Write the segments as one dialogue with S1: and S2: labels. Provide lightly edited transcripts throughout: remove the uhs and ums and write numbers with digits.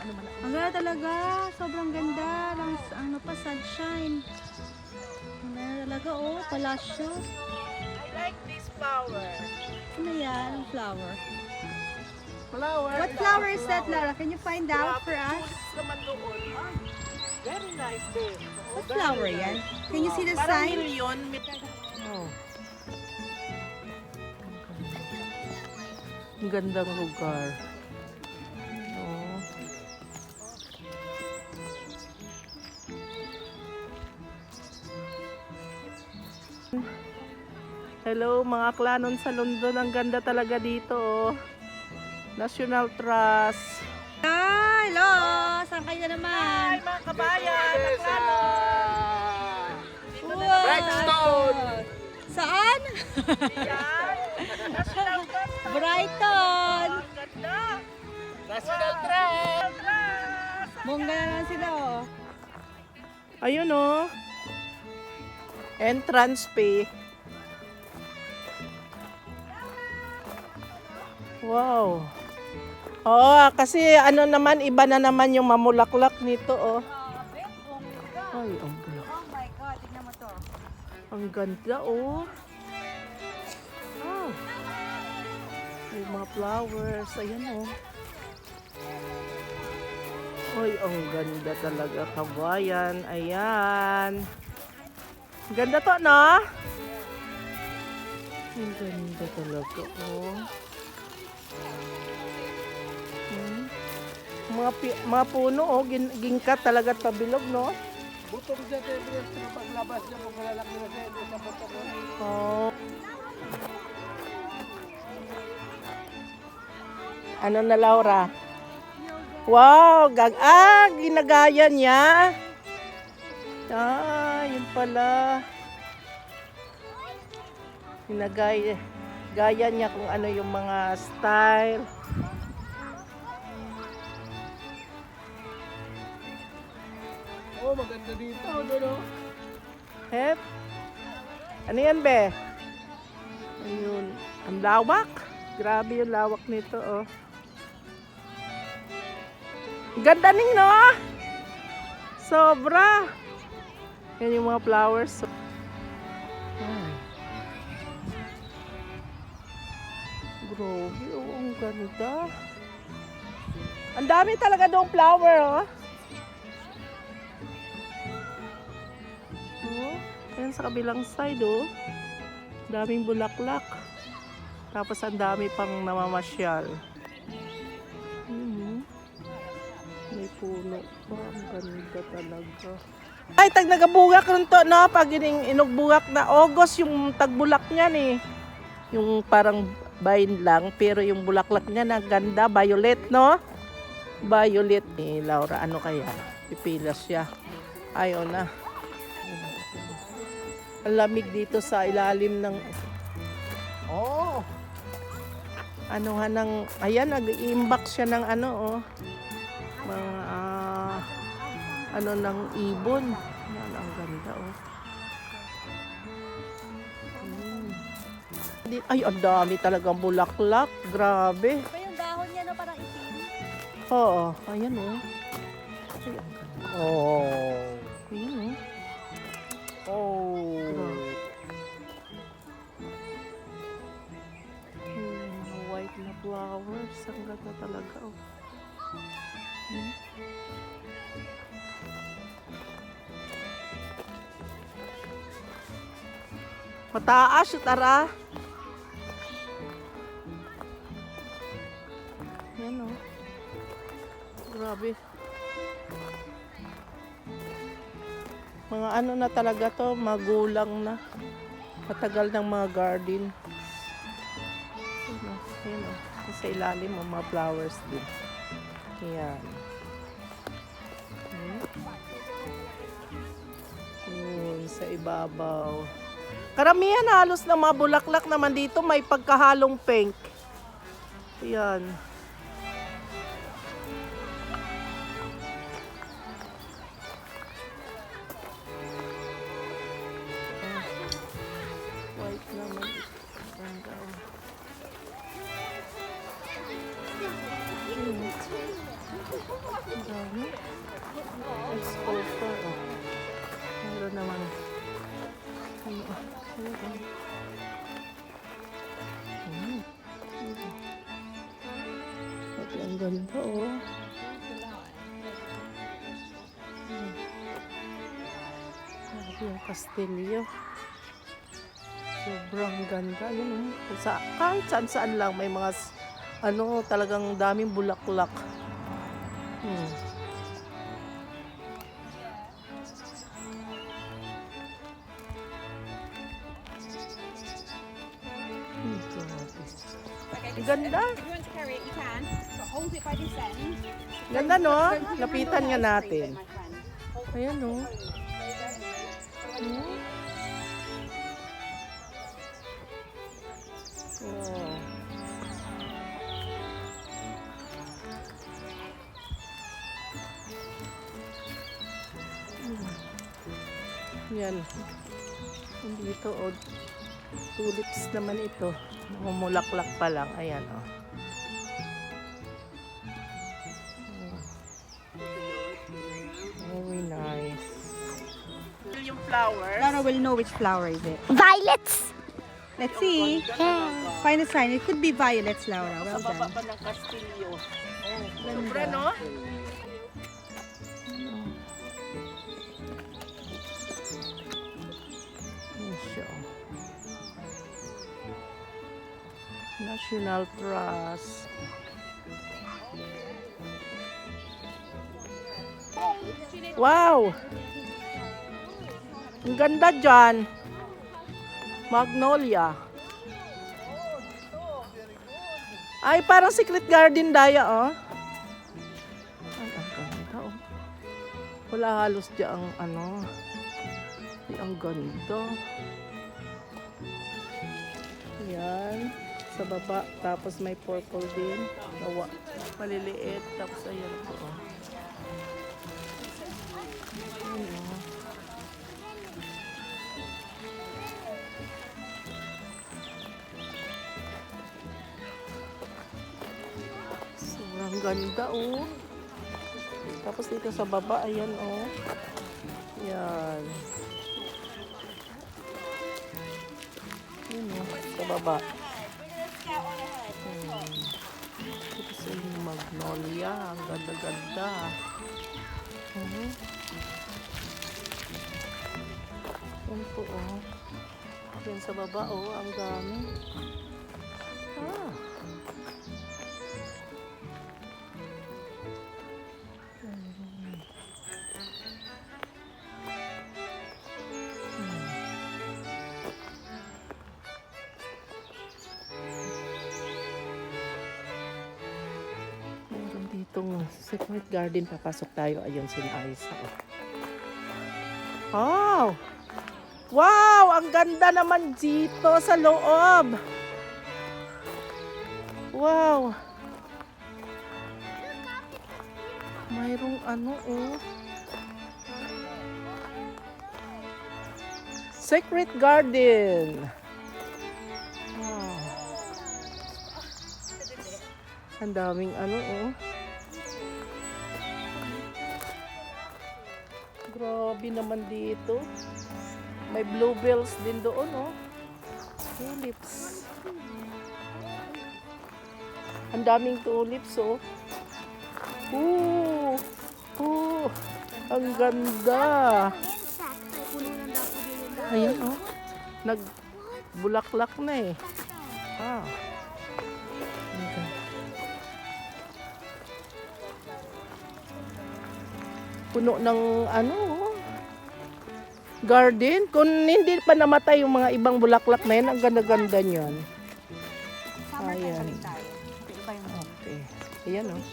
S1: Ang ganda talaga. Sobrang ganda. Ano pa, sunshine. Ang ganda talaga, oh. Palasyo.
S2: I like this flower.
S1: Ano yan? Ang flower.
S2: Flower.
S1: What flower is that, Lara? Can you find out for us?
S2: Tulips naman doon. Ah, very nice there.
S1: What flower yan? Can you see the
S2: Parang
S1: sign?
S2: milyon. Oh. Ang gandang lugar. Oh. Hello mga klanon sa London. Ang ganda talaga dito. Oh. National Trust.
S1: Hi! Hello! Saan kayo na naman?
S2: Hi mga kabayan! Ang klanon!
S1: Wow!
S2: Brightstone!
S1: Saan?
S2: Yan! National Trust!
S1: Brighton!
S2: Ang ganda! National Trust!
S1: Bongga na naman sila, oh.
S2: Ayun oh. Entrance fee. Wow. Oh, kasi ano naman, iba na naman yung mamulaklak nito oh. Ay, ang bulak.
S1: Oh my God, tignan mo to.
S2: Ang ganda oh. Oh. Yung mga flowers, ayan oh. Ay, ang ganda talaga, kabayan. Ayan. Ganda to, no? Ang ganda talaga, oh. Mga puno, oh. Gingkat talaga pabilog, no?
S3: Butong siya tayo sa paglabas niya kung malalaki na siya sa butong.
S2: Oh. Ano na, Laura? Wow, ginagaya niya. Ah, yun pala. Gaya niya kung ano yung mga style.
S3: Oh, maganda dito, no?
S2: Hep. Ano yan, be? Ayun. Ang lawak. Grabe yung lawak nito, oh. Ganda ning, no? Sobra. Yan yung mga flowers. Ay. Grabe, oh. Ang ganda. Ang dami talaga doong flower, oh. Oh, ayan sa kabilang side, oh. Daming bulaklak. Tapos ang dami pang namamasyal. May puno pa. Ang ganda talaga. Ay, tag nagabugak rin to, no? Pag inugbugak na August, yung tagbulak niyan, eh. Yung parang vine lang, pero yung bulaklak niya na ganda, violet, no? Violet. Eh, Laura, ano kaya? Pipilas siya. Ayaw na. Ang lamig dito sa ilalim ng
S3: Oh!
S2: ano nga ng, ayan, nag-iimbak siya ng ano, oh. Mga, ano ng ibon. Yan, ang ganda, oh. Ay, ang dami talagang bulaklak. Grabe.
S1: Pa yung dahon niya, no? Parang itim.
S2: Oo, ayan, oh. Ay, ang ganda.
S3: Oh!
S2: Ayan, oh.
S3: Oh!
S2: Mga white na flowers. Ang ganda talaga, oh. Mataas, tara. Yan, oh. Grabe. Mga ano na talaga to, magulang na. Matagal ng mga garden. Yan, oh. Sa ilalim, mga flowers din. Yan. Yun, sa ibabaw. Karamihan halos ng mga bulaklak naman dito may pagkahalong pink. Yan. White naman. Ganda, oh. ganda oh. Yung kastilyo. Sobrang ganda. Yun oh. Kahit saan lang may mga talagang daming bulaklak. Ganda.
S4: If you want to carry it, you can. But hold it by this end.
S2: Ganda no? Lapitan nga natin.
S4: My friend.
S2: Ayan no. Wow. Yan. Dito oh. Tulips naman ito. Mumulaklak pa lang. Ayan oh. Very nice. Yung flower.
S1: Laura will know which flower is it.
S5: Violets.
S1: Let's see. Find a sign. It could be violets, Laura. Well
S2: Sa baba
S1: done.
S2: pa ng kastilyo. Sobra no? Yan siya. National Trust. Wow! Ang ganda dyan. Magnolia. Ay, parang Secret Garden Daya, oh. Ay, ang ganda, oh. Wala halos dyan ang Ay, ang ganda. Yan. Sa baba. Tapos may purple din. Nawa. Maliliit. Tapos ayan po, oh. Ayan, oh. Sobrang ganda, oh. Tapos dito sa baba, ayan, oh. Yan. Yun, oh. Sa baba. Tapos yung magnolia. Ang ganda-ganda. Yan po, oh. Yan sa baba, oh. Ang dami. Meron ditong Secret Garden. Papasok tayo. Ayun, sinaayos ako. Oh! Wow! Ang ganda naman dito sa loob. Wow! Mayroong oh. Secret Garden. Wow. Ang daming oh. Grabe naman dito. May bluebells din doon, oh. Tulips. Ang daming tulips, oh. Ang ganda. Ayan, oh. Nagbulaklak na eh. Puno ng garden. Kung hindi pa namatay yung mga ibang bulaklak na yan, ang ganda-ganda niyan. Ayan. Okay. Ayan, oh.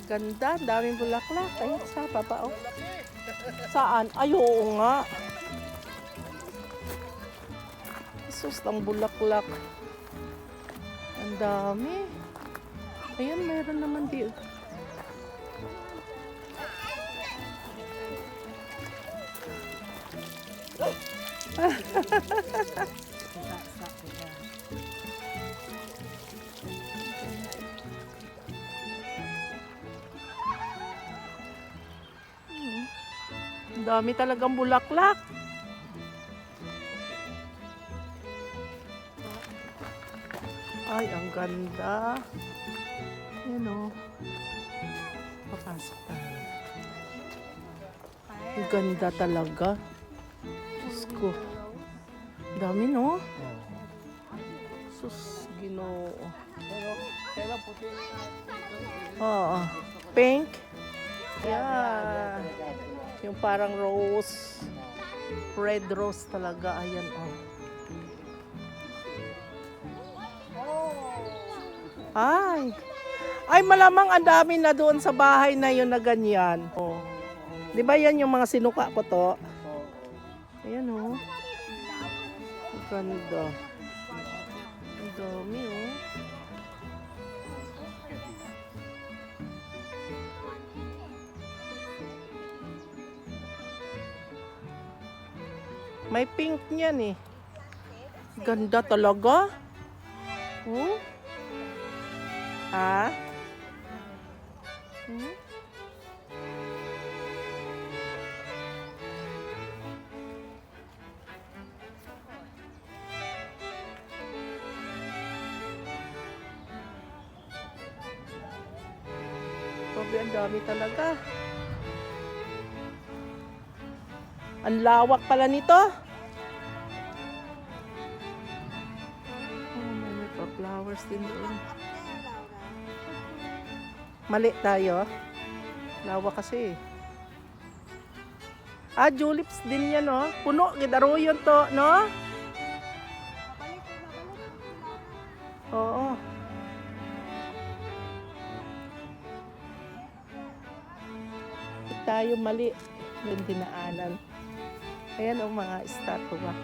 S2: Ganda, daming bulaklak. Ay, sa baba, oh. Saan? Ay, oo nga. Sus, ang bulaklak. Ang dami. Ayan, meron naman dito. Dami talagang bulaklak. Ay, ang ganda. Yan o. Papasok tayo. Ang ganda talaga. Diyos ko. Dami, no? Sus, Ginoo.
S3: Pero puti.
S2: Oo. Pink. Yeah. Yung parang rose. Red rose talaga. Ayan, oh. Ay. Ay, malamang ang dami na doon sa bahay na yun na ganyan. Oh. Di ba yan yung mga sinuka ko to? Ayan, oh. Ang ganda. Ang dami, oh. May pink niyan, eh. Ganda talaga. Oh. Ha? Hmm? Grabe, ang dami talaga. Ang lawak pala nito. Oh, may pa-flowers din doon. Mali tayo. Lawak kasi. Ah, tulips din yan, no? Puno, gidaro yun to, no? Oo. Tayo mali. Yung dinaanan. Ayan ang mga estatwa.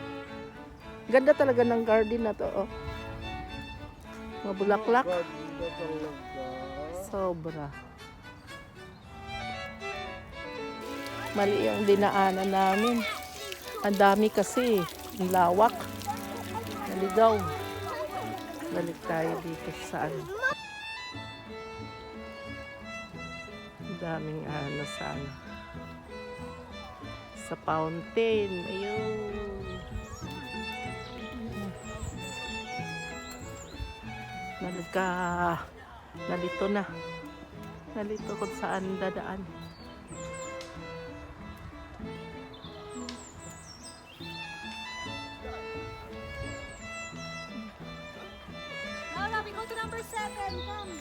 S2: Ganda talaga ng garden na to, oh. Mga bulaklak.
S3: Ganda talaga.
S2: Sobra. Mali yung dinaanan namin. Ang dami kasi. Ang lawak. Naligaw. Balik tayo dito sa ano. Ang daming ano sa ano. Sa fountain. Ayun. Nalito na. Nalito kung saan dadaan.
S4: Lola, we go to number 7. Come.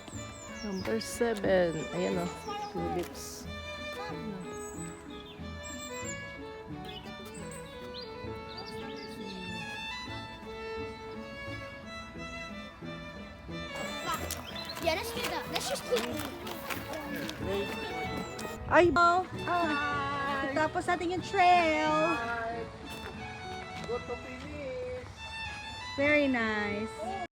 S2: Number 7. Ayan, o. Tulips.
S5: Yeah, let's do that. Let's just keep.
S2: Ay!
S1: Tapos natin yung trail.
S3: Go to finish.
S1: Very nice.